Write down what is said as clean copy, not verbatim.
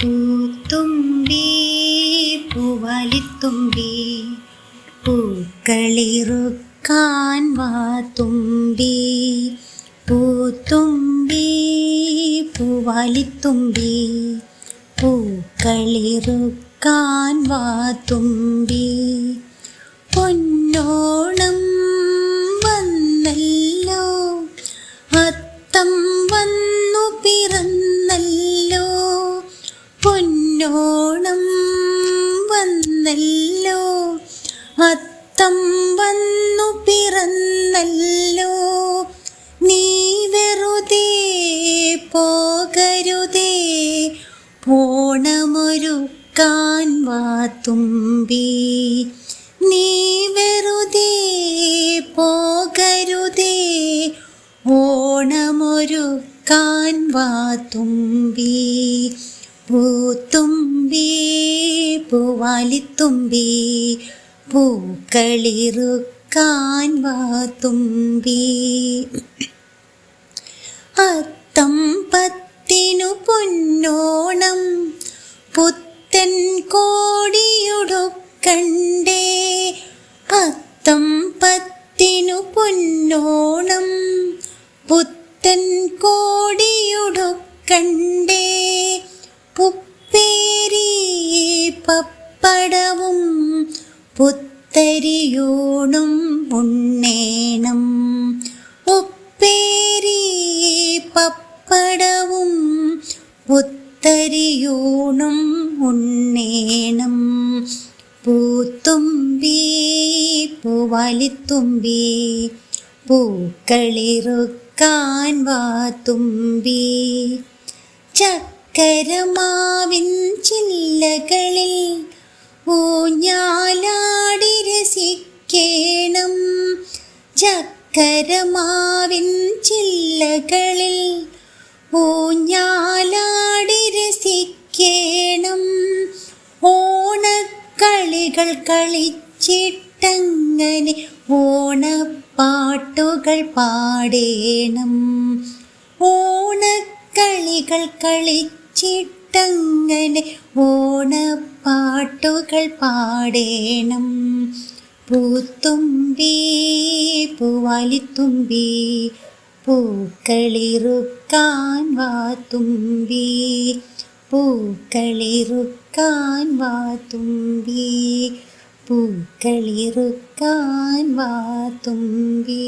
പൂത്തുമ്പി പൂവാലിത്തുമ്പി പൂക്കളിറുക്കാൻ വാ തുമ്പി. പൂത്തുമ്പി പൂവാലിത്തുമ്പി പൂക്കളിറുക്കാൻ വാ തുമ്പി. പൊന്നോണം വന്നല്ലോ, അത്തം വന്നു പിറന്നല്ലോ. പൊന്നോണം വന്നല്ലോ, അത്തം വന്നു പിറന്നല്ലോ. നീ വെറുതെ പോകരുതേ, ഓണമൊരുക്കാൻ വാ തുമ്പി. നീ വെറുതെ പോകരുതേ, ഓണമൊരുക്കാൻ വാ തുമ്പി. പൂത്തുമ്പി പൂവാലിത്തുമ്പി പൂക്കളിറുക്കാൻ വാ തുമ്പി. അത്തം പത്തിനു പൊന്നോണം, പുത്തൻ കോടിയുടുക്കണ്ടേ. അത്തം പത്തിനു പൊന്നോണം, പുത്തൻ കോടിയുടുക്കണ്ടേ. ഉപ്പേരി പപ്പടവും പുത്തരിയൂണും ഉണ്ണേണം. ഉപ്പേരി പപ്പടവും പുത്തരിയൂണും ഉണ്ണേണം. പൂത്തുമ്പി പൂവാലിത്തുമ്പി പൂക്കളിറുക്കാൻ വാ തുമ്പി. ചക്കരമാവിൻ ചില്ലകളിൽ ഊഞ്ഞാലാടി രസിക്കേണം. ചക്കരമാവിൻ ചില്ലകളിൽ ഊഞ്ഞാലാടി രസിക്കേണം. ഓണക്കളികൾ കളിച്ചിട്ടങ്ങനെ ഓണപ്പാട്ടുകൾ പാടേണം. ഓണക്കളികൾ കളിച്ചിട്ടങ്ങനെ ഓണപ്പാട്ടുകൾ പാടേണം. പൂത്തുമ്പി പൂവാലിത്തുമ്പി പൂക്കളിറുക്കാൻ വാ തുമ്പി. പൂക്കളിറുക്കാൻ വാ തുമ്പി പൂക്കളിറുക്കാൻ വാ തുമ്പി.